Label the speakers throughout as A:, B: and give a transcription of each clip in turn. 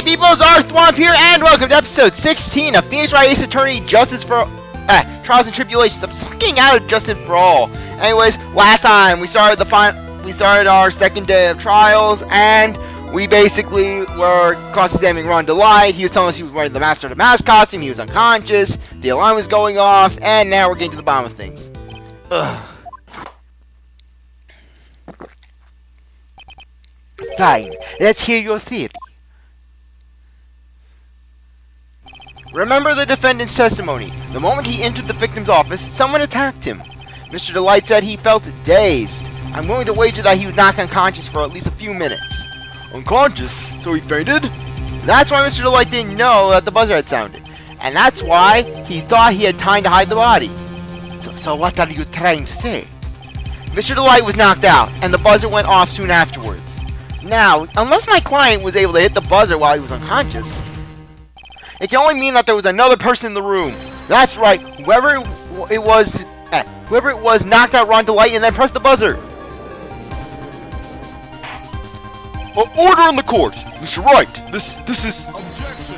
A: Hey people, CzarThwomp here, and welcome to episode 16 of Phoenix Wright Ace Attorney Justice for Trials and Tribulations. I'm sucking out of Justice for All. Anyways, last time we started our second day of trials, and we basically were cross-examining Ron DeLite. He was telling us he was wearing the Mask DeMasque costume. He was unconscious. The alarm was going off, and now we're getting to the bottom of things. Ugh. Fine. Let's hear your theory. Remember the defendant's testimony. The moment he entered the victim's office, someone attacked him. Mr. DeLite said he felt dazed. I'm willing to wager that he was knocked unconscious for at least a few minutes. Unconscious? So he fainted? That's why Mr. DeLite didn't know that the buzzer had sounded. And that's why he thought he had time to hide the body. So what are you trying to say? Mr. DeLite was knocked out, and the buzzer went off soon afterwards. Now, unless my client was able to hit the buzzer while he was unconscious, it can only mean that there was another person in the room. That's right, whoever it was knocked out Ron DeLite and then pressed the buzzer. Order in the court, Mr. Wright. This is objection.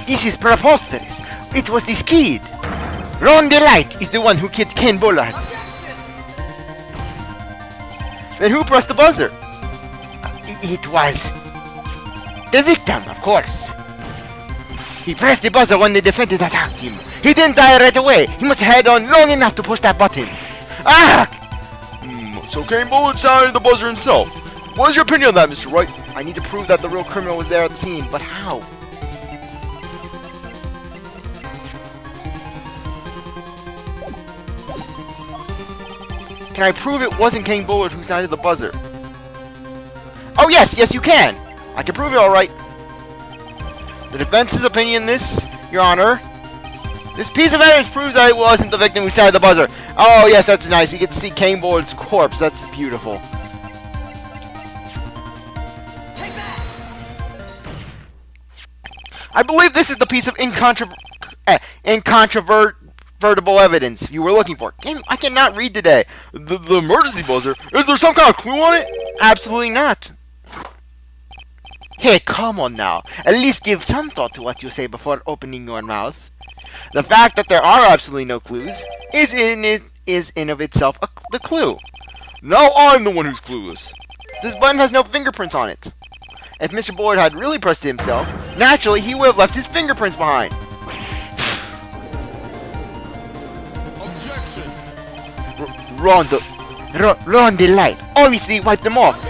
A: This is preposterous. It was this kid. Ron DeLite is the one who killed Ken Bullard. Then who pressed the buzzer? It was the victim, of course. He pressed the buzzer when the defendant attacked him. He didn't die right away. He must have had on long enough to push that button. Ah! So Kane Bullard sounded the buzzer himself. What is your opinion on that, Mr. Wright? I need to prove that the real criminal was there at the scene, but how? Can I prove it wasn't Kane Bullard who sounded the buzzer? Oh yes, you can! I can prove it alright. The defense's opinion this, Your Honor. This piece of evidence proves that it wasn't the victim who sounded the buzzer. Oh yes, that's nice. We get to see Kane Bullard's corpse. That's beautiful. I believe this is the piece of incontrovertible evidence you were looking for. I cannot read today. The emergency buzzer? Is there some kind of clue on it? Absolutely not. Hey, come on now. At least give some thought to what you say before opening your mouth. The fact that there are absolutely no clues is in of itself the clue. Now I'm the one who's clueless. This button has no fingerprints on it. If Mr. Bullard had really pressed it himself, naturally he would have left his fingerprints behind. Objection. Ron DeLite obviously wiped them off.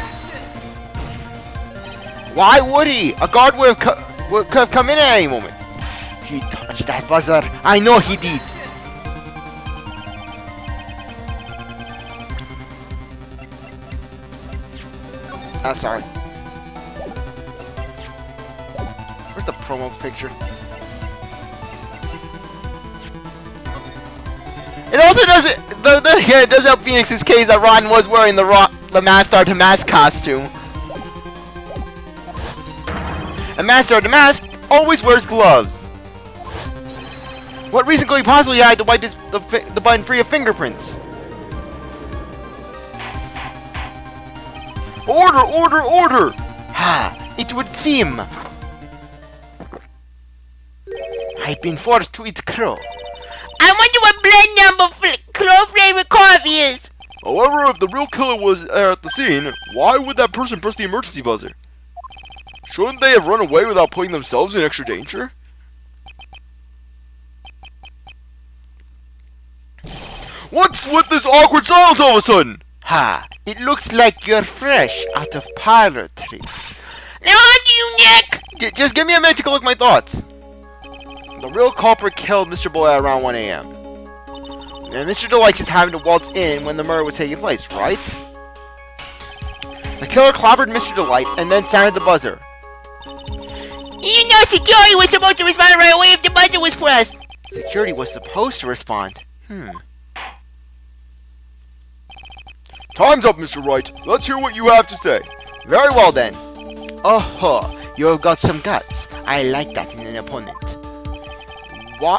A: Why would he? A guard would have come in at any moment. He touched that buzzer. I know he did. Sorry. Where's the promo picture? It also it does help Phoenix's case that Ron was wearing the Mask DeMasque costume. And Mask DeMasque always wears gloves. What reason could he possibly have to wipe the button free of fingerprints? Order! Ha! It would seem I've been forced to eat crow. I wonder what blend number crow flavored coffee is.
B: However, if the real killer was there at the scene, why would that person press the emergency buzzer? Shouldn't they have run away without putting themselves in extra danger? What's with this awkward silence all of a sudden?
A: Ha! It looks like you're fresh out of parlor tricks. Now on to you, Nick! Just give me a minute to collect my thoughts. The real culprit killed Mr. Bullard around 1 a.m. And Mr. DeLite just happened to waltz in when the murder was taking place, right? The killer clobbered Mr. DeLite and then sounded the buzzer. You know security was supposed to respond right away if the buzzer was pressed. Security was supposed to respond.
B: Time's up, Mr. Wright. Let's hear what you have to say.
A: Very well then. Oh, you've got some guts. I like that in an opponent.
B: Why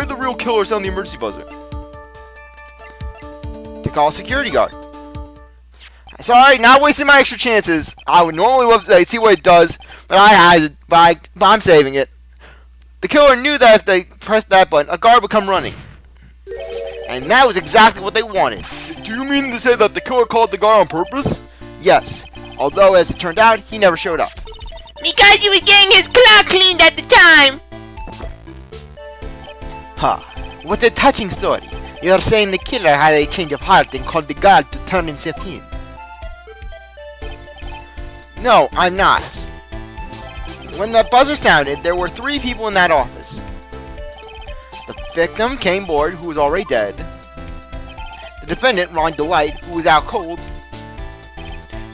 B: did the real killer sound the emergency buzzer?
A: To call a security guard. Sorry, not wasting my extra chances. I would normally love to see what it does, but I'm saving it. The killer knew that if they pressed that button, a guard would come running. And that was exactly what they wanted.
B: Do you mean to say that the killer called the guard on purpose?
A: Yes, although as it turned out, he never showed up.
C: Because he was getting his claw cleaned at the time.
A: What a touching story. You're saying the killer had a change of heart and called the guard to turn himself in. No, I'm not. When the buzzer sounded, there were 3 people in that office. The victim, Kane Board, who was already dead. The defendant, Ron Delight, who was out cold.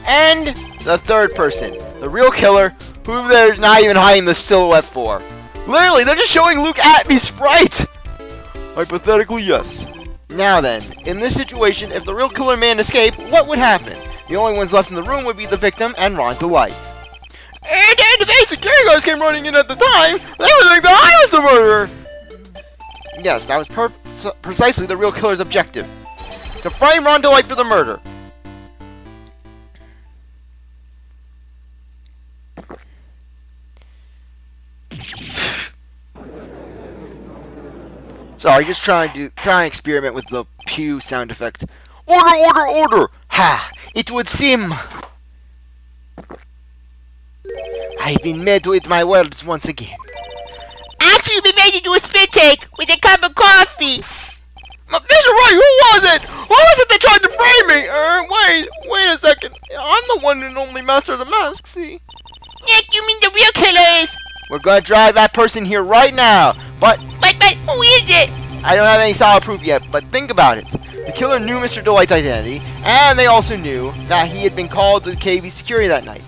A: And the 3rd person, the real killer, who they're not even hiding the silhouette for. Literally, they're just showing Luke at me sprite!
B: Hypothetically, yes.
A: Now then, in this situation, if the real killer man escaped, what would happen? The only ones left in the room would be the victim and Ron Delight.
B: And the basic security guards came running in at the time. They would think that I was the murderer.
A: Yes, that was precisely the real killer's objective. To frame Ron Delight for the murder. Sorry, just trying to experiment with the pew sound effect.
B: Order, order, order!
A: Ha! It would seem I've been met with my words once again.
C: Actually, you've been made to do a spit take with a cup of coffee.
B: Mr. Wright, who was it? Who was it that tried to frame me? Wait a second. I'm the one and only Master DeMasque, see?
C: Nick, you mean the real killer is?
A: We're gonna drive that person here right now, but
C: who is it?
A: I don't have any solid proof yet, but think about it. The killer knew Mr. Delight's identity, and they also knew that he had been called to the KV security that night.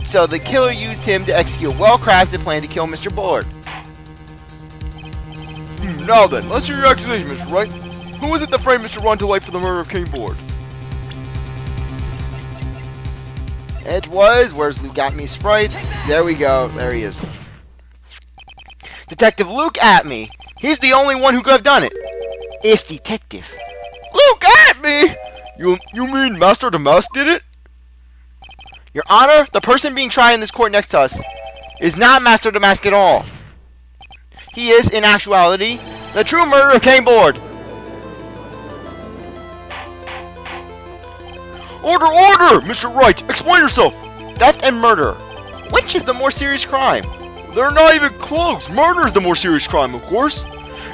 A: So the killer used him to execute a well-crafted plan to kill Mr. Bullard.
B: Now then, let's hear your accusation, Mr. Wright. Who was it that framed Mr. Ron Delight for the murder of Kane Board?
A: It was, where's Luke at me sprite? There we go, there he is. Detective Luke at me. He's the only one who could have done it. It's detective.
B: Luke at me? You mean Master DeMasque did it?
A: Your Honor, the person being tried in this court next to us is not Master DeMasque at all. He is, in actuality, the true murderer of Kane Board.
B: Order, order! Mr. Wright, explain yourself!
A: Theft and murder. Which is the more serious crime?
B: They're not even close. Murder is the more serious crime, of course.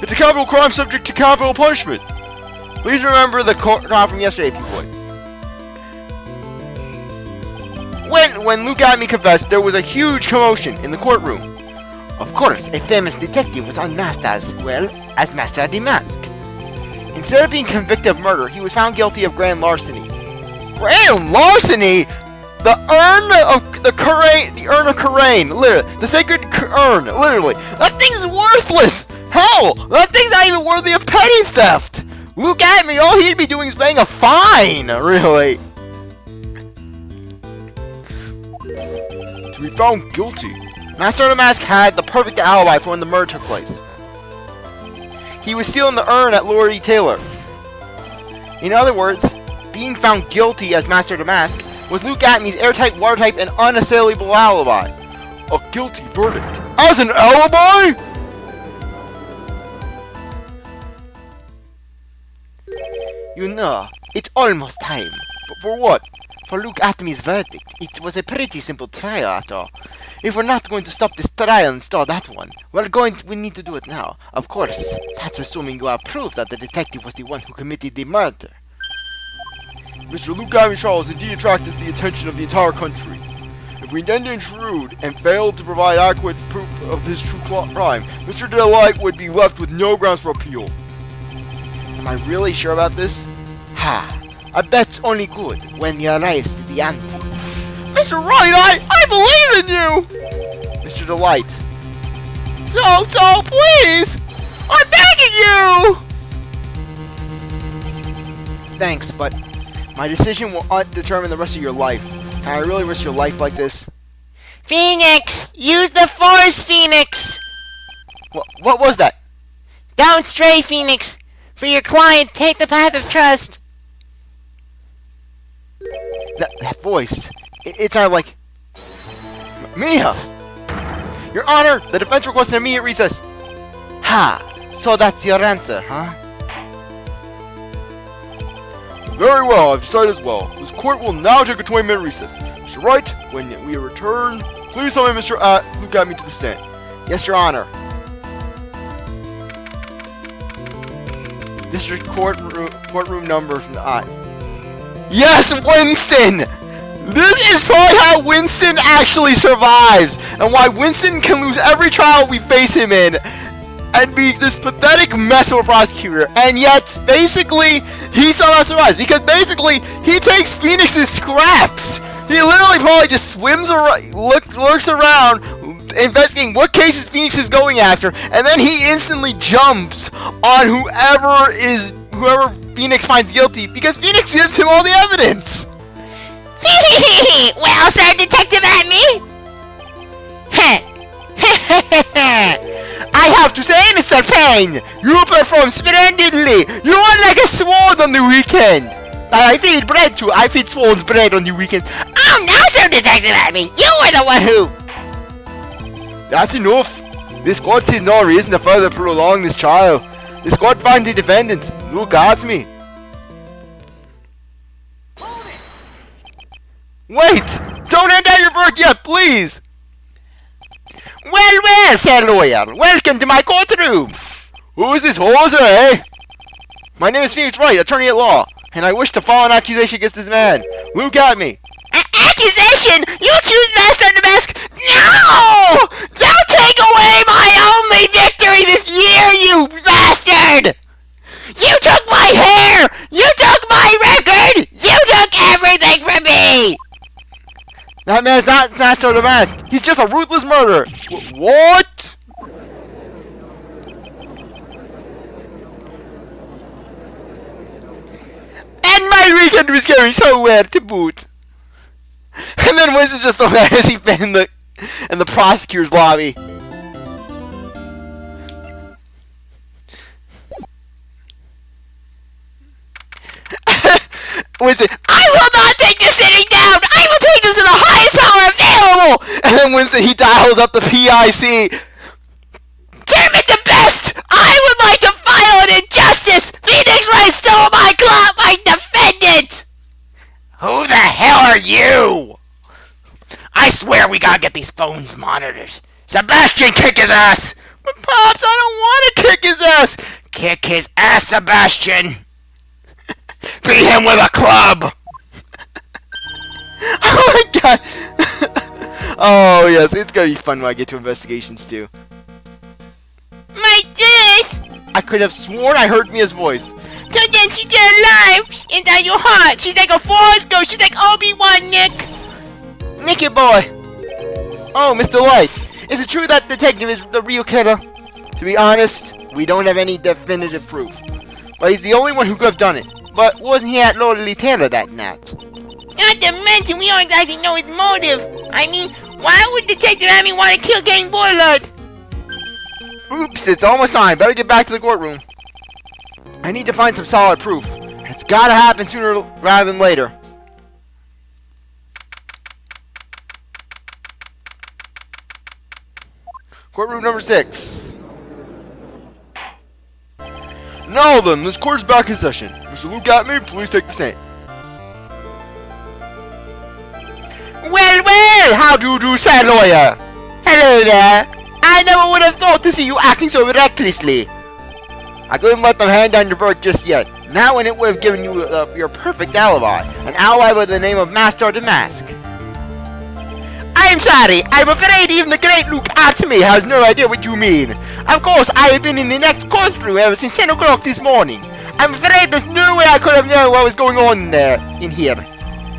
B: It's a capital crime subject to capital punishment.
A: Please remember the crime from yesterday, if you would. When Luke at me confessed, there was a huge commotion in the courtroom. Of course, a famous detective was unmasked as well as Master DeMasque. Instead of being convicted of murder, he was found guilty of grand larceny. Grand larceny? The urn of the urn of Karain, literally, the sacred urn, literally. That thing's worthless. Hell, that thing's not even worthy of petty theft. Look at me, all he'd be doing is paying a fine, really.
B: To be found guilty.
A: Master DeMasque had the perfect alibi for when the murder took place. He was stealing the urn at Lord Taylor. In other words, being found guilty as Master DeMasque was Luke Atmey's airtight, watertight, and unassailable alibi.
B: A guilty verdict. As an alibi?
A: You know, it's almost time. For what? For Luke Atmey's verdict. It was a pretty simple trial after all. If we're not going to stop this trial and start that one, we need to do it now. Of course, that's assuming you have proof that the detective was the one who committed the murder.
B: Mr. Luke Atmey's trial has indeed attracted the attention of the entire country. If we intend to intrude and fail to provide adequate proof of his true crime, Mr. Delight would be left with no grounds for appeal.
A: Am I really sure about this? Ha! A bet's only good when you arrives to the ante.
B: Mr. Wright, I believe in you!
A: Mr. Delight.
B: So, please! I'm begging you!
A: Thanks, but my decision will determine the rest of your life. Can I really risk your life like this?
C: Phoenix! Use the Force, Phoenix!
A: What was that?
C: Don't stray, Phoenix! For your client, take the path of trust.
A: That voice. It sounded like... Mia! Your Honor, the defense requests an immediate recess. Ha! So that's your answer, huh?
B: Very well, I've decided as well. This court will now take a 20-minute recess. Mr. Wright, when we return, please summon Mr. Luke got me to the stand.
A: Yes, Your Honor. District courtroom number 9. Yes, Winston! This is probably how Winston actually survives, and why Winston can lose every trial we face him in, and be this pathetic mess of a prosecutor, and yet, basically, he somehow survives, because basically, he takes Phoenix's scraps! He literally probably just swims around, lurks around, investigating what cases Phoenix is going after, and then he instantly jumps on whoever Phoenix finds guilty, because Phoenix gives him all the evidence!
C: Well, Sir Detective Amy?
A: I have to say, Mr. Kane, you perform splendidly. You are like a swan on the weekend. I feed bread too. I feed swans bread on the weekend.
C: Oh no, Sir Detective Amy! You were the one who...
A: That's enough. This court sees no reason to further prolong this trial. This court finds the defendant. Look at me. Wait! Don't end out your work yet, please! Well, Sir Lawyer. Welcome to my courtroom. Who is this hoser, eh? My name is Phoenix Wright, attorney at law, and I wish to file an accusation against this man. Look at me.
C: Accusation? You accuse Mask DeMasque? No! Don't take away my only victory this year, you bastard! You took my hair! You took my record! You took everything from me!
A: That man's not Mask DeMasque. He's just a ruthless murderer. What? And my weekend was going so well to boot. And then Winston's just so mad as he's been in the prosecutor's lobby. Winston, I will not take this sitting down! I will take this to the highest power available! And then Winston, he dials up the PIC.
C: Damn it, the best! I would like to file an injustice! Phoenix Wright stole my clout, my defendant! Who the hell are you? I swear we gotta get these phones monitored. Sebastian, kick his ass!
A: But Pops, I don't want to kick his ass!
C: Kick his ass, Sebastian! Beat him with a club!
A: Oh my god! Oh yes, it's gonna be fun when I get to investigations too.
C: My sis!
A: I could have sworn I heard Mia's voice.
C: So then she's still alive! Inside your heart! She's like a Force Ghost! She's like Obi-Wan, Nick!
A: Nicky boy! Oh, Mr. Light, is it true that detective is the real killer? To be honest, we don't have any definitive proof. But he's the only one who could have done it. But wasn't he at Lord Taylor that night?
C: Not to mention, we don't exactly know his motive. I mean, why would Detective Amy want to kill Kane Bullard?
A: Oops, it's almost time. Better get back to the courtroom. I need to find some solid proof. It's gotta happen sooner rather than later. Courtroom number 6.
B: Now then, this court's back in session. Mr. Luke at me, please take the stand.
A: Well, how do you do, sir lawyer? Hello there. I never would have thought to see you acting so recklessly. I couldn't let them hand down your verdict just yet. Now when it would have given you your perfect alibi. An alibi by the name of Mask DeMasque. I'm sorry. I'm afraid even the great Luke at me has no idea what you mean. Of course, I have been in the next courtroom ever since 10 o'clock this morning. I'm afraid there's no way I could have known what was going on in here.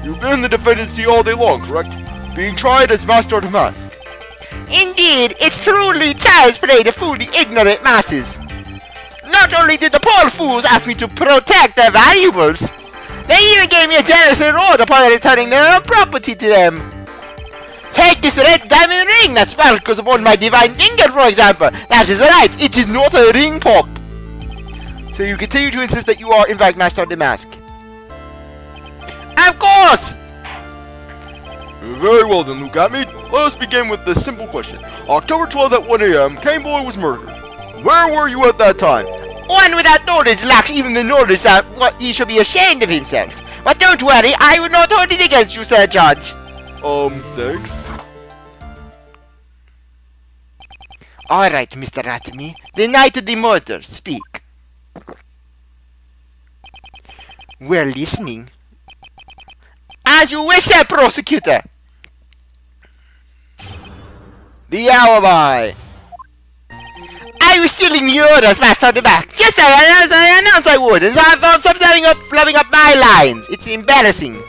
B: You've been in the defendant's seat all day long, correct? Being tried as Mask DeMasque.
A: Indeed, it's truly child's play to fool the ignorant masses. Not only did the poor fools ask me to protect their valuables, they even gave me a generous reward upon returning their own property to them. Take this red diamond ring that sparkles upon my divine finger, for example. That is right, it is not a ring pop. So you continue to insist that you are, in fact, Mask DeMasque? Of course!
B: Very well then, Luke at me. Let us begin with this simple question. October 12th at 1 a.m., Kane Boy was murdered. Where were you at that time?
A: One without knowledge lacks even the knowledge that what he should be ashamed of himself. But don't worry, I will not hold it against you, Sir Judge.
B: Thanks.
A: Alright, Mr. Ratamy. The night of the murder, speak. We're listening. As you wish, Sir Prosecutor.
B: The alibi.
A: I was stealing the orders, Mask DeMasque. Just as I announced I would, and so I thought stop flubbing up my lines. It's embarrassing.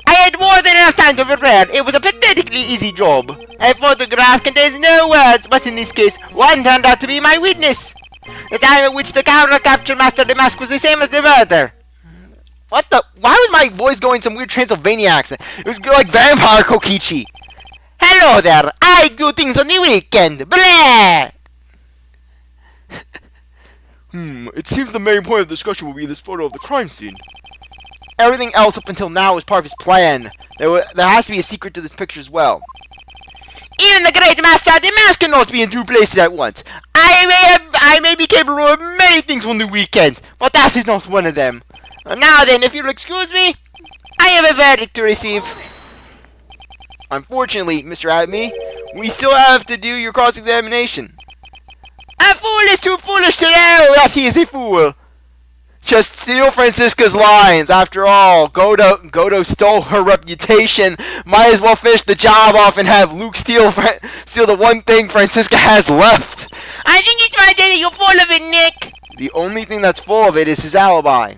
A: I had more than enough time to prepare. It was a pathetically easy job. A photograph contains no words, but in this case, one turned out to be my witness. The time at which the camera captured Master DeMasque was the same as the murder. What the? Why was my voice going some weird Transylvania accent? It was like Vampire Kokichi. Hello there. I do things on the weekend. Blah!
B: It seems the main point of the discussion will be this photo of the crime scene.
A: Everything else up until now was part of his plan. There has to be a secret to this picture as well. Even the great Master DeMasque cannot be in two places at once. I may be capable of many things on the weekend, but that is not one of them. Now then, if you'll excuse me, I have a verdict to receive.
B: Unfortunately, Mr. Adamy, we still have to do your cross-examination.
A: A fool is too foolish to know that he is a fool.
B: Just steal Francisca's lines. After all, Godo stole her reputation. Might as well finish the job off and have Luke steal the one thing Francisca has left.
A: I think it's right that you're full of it, Nick.
B: The only thing that's full of it is his alibi.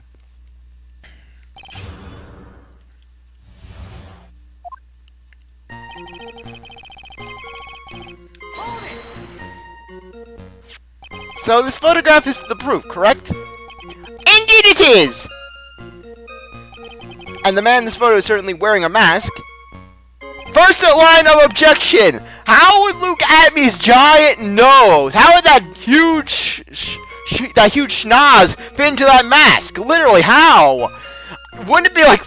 A: So this photograph is the proof, correct? Indeed it is! And the man in this photo is certainly wearing a mask.
B: First line of objection! How would Luke Adamy's giant nose, how would that huge schnoz fit into that mask? Literally, how? Wouldn't it be like...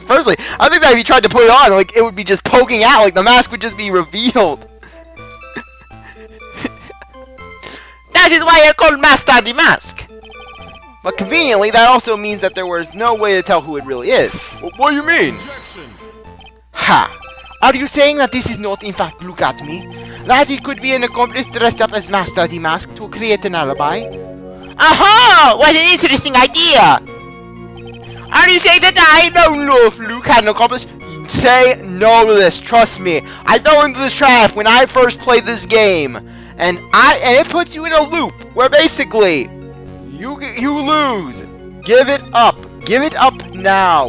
B: Personally, I think that if you tried to put it on, like, it would be just poking out, like the mask would just be revealed.
A: That is why I called Mask DeMasque. But conveniently, that also means that there was no way to tell who it really is.
B: What do you mean?
A: Ha! Are you saying that this is not in fact Luke Adamy? That it could be an accomplice dressed up as Mask DeMasque to create an alibi? Aha! What an interesting idea! Are you saying that I don't know if Luke had an accomplice?
B: Say no to this, trust me. I fell into this trap when I first played this game. And it puts you in a loop where basically you lose. Give it up. Give it up now.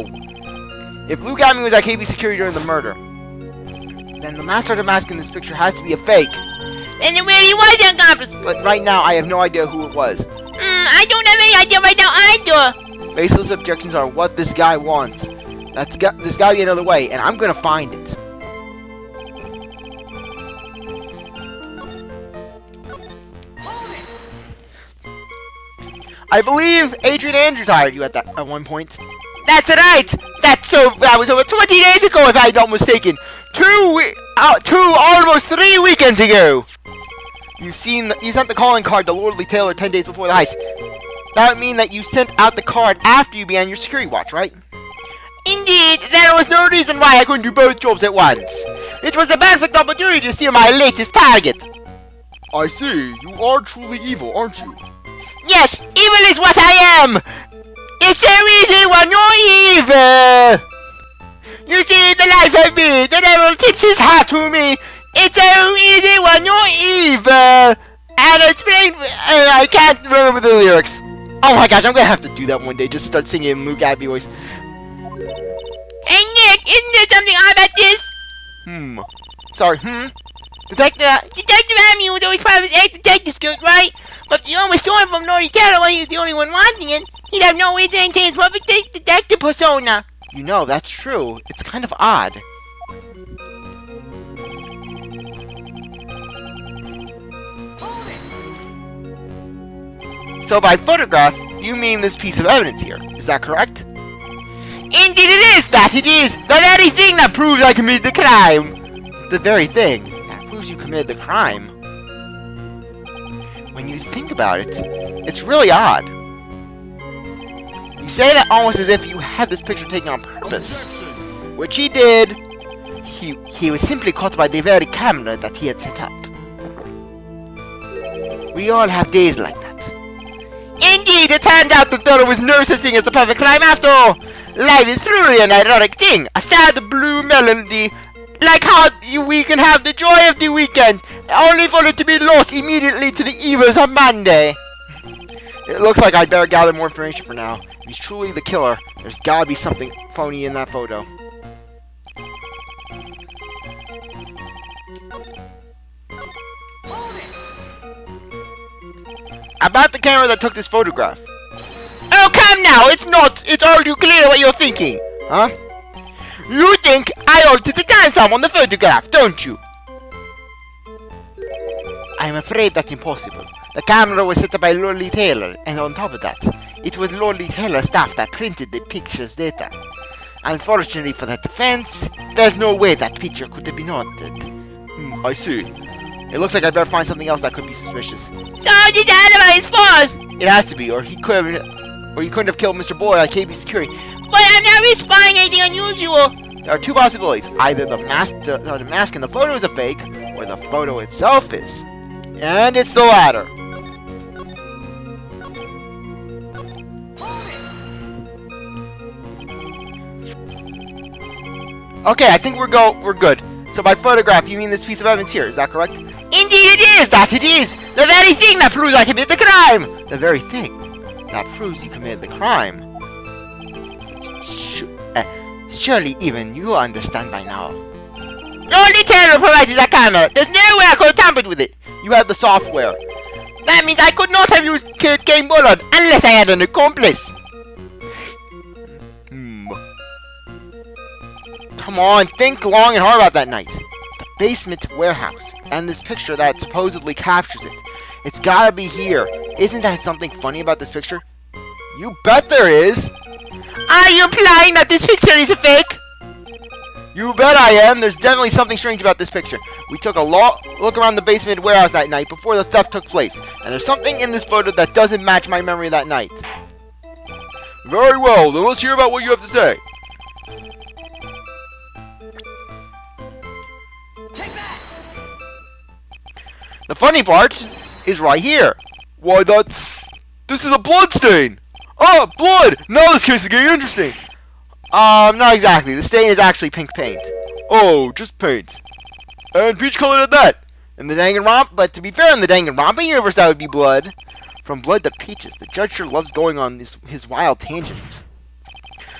B: If Luke Adamy was at KB Security during the murder, then the Master DeMasque in this picture has to be a fake.
A: Then it really was an accomplice.
B: But right now, I have no idea who it was.
A: I don't have any idea right now either.
B: Baseless objections are what this guy wants. There's got to be another way, and I'm gonna find it. I believe Adrian Andrews hired you at one point.
A: That's right. That was over 20 days ago, if I'm not mistaken.
B: Almost 3 weekends ago. You sent the calling card to Lordly Taylor 10 days before the heist. That would mean that you sent out the card after you began your security watch, right?
A: Indeed, there was no reason why I couldn't do both jobs at once. It was the perfect opportunity to steal my latest target.
B: I see. You are truly evil, aren't you?
A: Yes, evil is what I am! It's so easy when you're evil! You see the life of me, the devil tips his hat to me! It's so easy when you're evil! And it's been... I can't remember the lyrics.
B: Oh my gosh, I'm gonna have to do that one day, just start singing in Luke Adamy voice.
A: Hey Nick, isn't there something odd about this?
B: Sorry,
A: Detective Adamy was always part of his ex-detective skills, right? But if you almost stole him from Lordly Taylor while he was the only one wanting it, he'd have no way to maintain his perfect detective persona.
B: You know, that's true. It's kind of odd. So by photograph, you mean this piece of evidence here. Is that correct?
A: Indeed it is! That it is! The very thing that proves I committed the crime! The very thing that proves you committed the crime. When you think about it, it's really odd. You say that almost as if you had this picture taken on purpose. Which he did. He was simply caught by the very camera that he had set up. We all have days like that. Indeed, it turned out that there was no such thing as the perfect crime after all. Life is truly an ironic thing. A sad blue melody. Like how we can have the joy of the weekend, only for it to be lost immediately to the evils of Monday. It looks like I'd better gather more information for now. If he's truly the killer, there's gotta be something phony in that photo. About the camera that took this photograph. Oh, come now! It's all too clear what you're thinking. Huh? You think I altered the time on the photograph, don't you? I'm afraid that's impossible. The camera was set up by Lolly Taylor, and on top of that, it was Lolly Taylor's staff that printed the picture's data. Unfortunately for the defense, there's no way that picture could have been altered.
B: I see.
A: It looks like I better find something else that could be suspicious.
C: So this alibi is false!
A: It has to be, or he couldn't have killed Mr. Boyd at KB Security.
C: But I'm not responding anything unusual!
A: There are two possibilities. Either the mask in the photo is a fake, or the photo itself is. And it's the latter. Okay, I think we're good. So by photograph, you mean this piece of evidence here, is that correct? Indeed it is! That it is! The very thing that proves I committed the crime! The very thing that proves you committed the crime. Surely even you understand by now. Only Taylor provided that camera! There's no way I could have tampered with it! You had the software. That means I could not have used Kane Bullard unless I had an accomplice! Come on, think long and hard about that night. The basement warehouse, and this picture that supposedly captures it. It's gotta be here. Isn't that something funny about this picture? You bet there is! Are you implying that this picture is a fake? You bet I am. There's definitely something strange about this picture. We took a look around the basement warehouse that night before the theft took place, and there's something in this photo that doesn't match my memory of that night.
B: Very well, then let's hear about what you have to say.
A: The funny part is right here.
B: Why, this is a blood stain! Oh, blood! Now this case is getting interesting!
A: Not exactly. The stain is actually pink paint.
B: Oh, just paint. And peach colored at that!
A: In the Danganronpa, but to be fair, in the Danganronpa universe, that would be blood. From blood to peaches, the judge sure loves going on his wild tangents.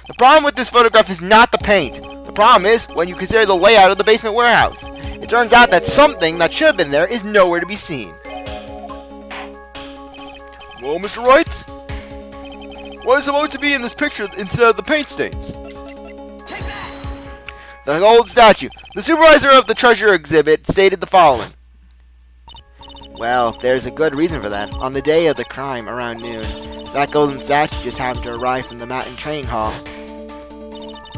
A: The problem with this photograph is not the paint. The problem is when you consider the layout of the basement warehouse. It turns out that something that should have been there is nowhere to be seen.
B: Well, Mr. Wright? What is supposed to be in this picture instead of the paint stains?
A: The gold statue. The supervisor of the treasure exhibit stated the following. Well, there's a good reason for that. On the day of the crime, around noon, that golden statue just happened to arrive from the Mountain Training Hall.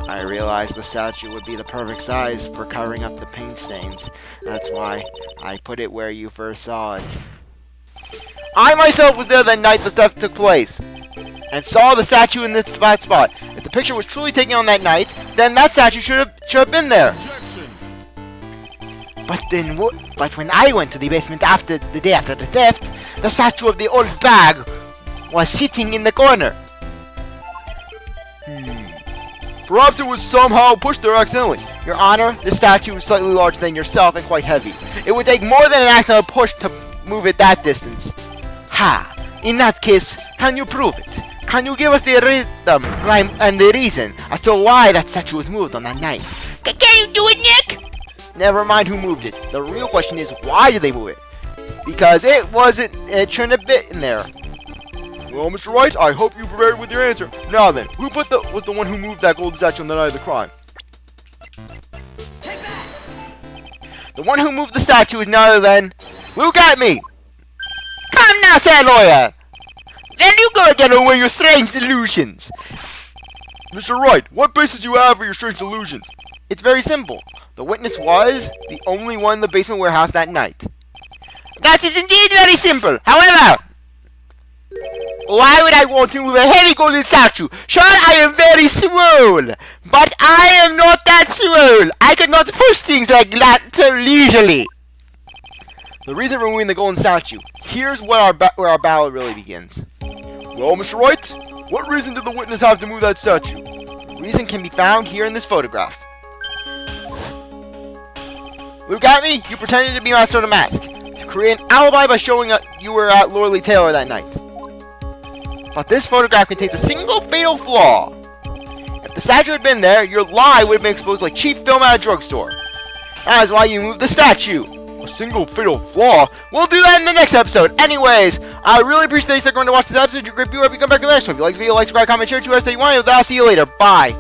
A: I realized the statue would be the perfect size for covering up the paint stains. That's why I put it where you first saw it. I myself was there that night the theft took place, and saw the statue in this spot. If the picture was truly taken on that night, then that statue should have been there. But when I went to the basement after the day after the theft, the statue of the old bag was sitting in the corner.
B: Perhaps it was somehow pushed there accidentally.
A: Your Honor, the statue was slightly larger than yourself and quite heavy. It would take more than an accidental push to move it that distance. Ha! In that case, can you prove it? Can you give us the rhythm, rhyme, and the reason as to why that statue was moved on that night?
C: Can you do it, Nick?
A: Never mind who moved it. The real question is, why did they move it? Because it shouldn't have been in there.
B: Well, Mr. Wright, I hope you prepared with your answer. Now then, who was the one who moved that gold statue on the night of the crime?
A: The one who moved the statue is none other than... Look at me! Come now, sir lawyer! There you go again with your strange delusions!
B: Mr. Wright, what basis do you have for your strange delusions?
A: It's very simple. The witness was the only one in the basement warehouse that night. That is indeed very simple. However, why would I want to move a heavy golden statue? Sure, I am very swole, but I am not that swole. I could not push things like that so leisurely. The reason for moving the golden statue. Here's where our battle really begins.
B: Well, Mr. Wright, what reason did the witness have to move that statue?
A: The reason can be found here in this photograph. Look at me. You pretended to be Mask DeMasque to create an alibi by showing that you were at Loreley Taylor that night. But this photograph contains a single fatal flaw. If the statue had been there, your lie would have been exposed like cheap film at a drugstore. That is why you moved the statue.
B: A single fatal flaw?
A: We'll do that in the next episode. Anyways, I really appreciate that you stuck around to watch this episode. You're a great viewer. If you come back to the next one, if you like this video, like, subscribe, comment, share, 2 that you want. I'll see you later. Bye.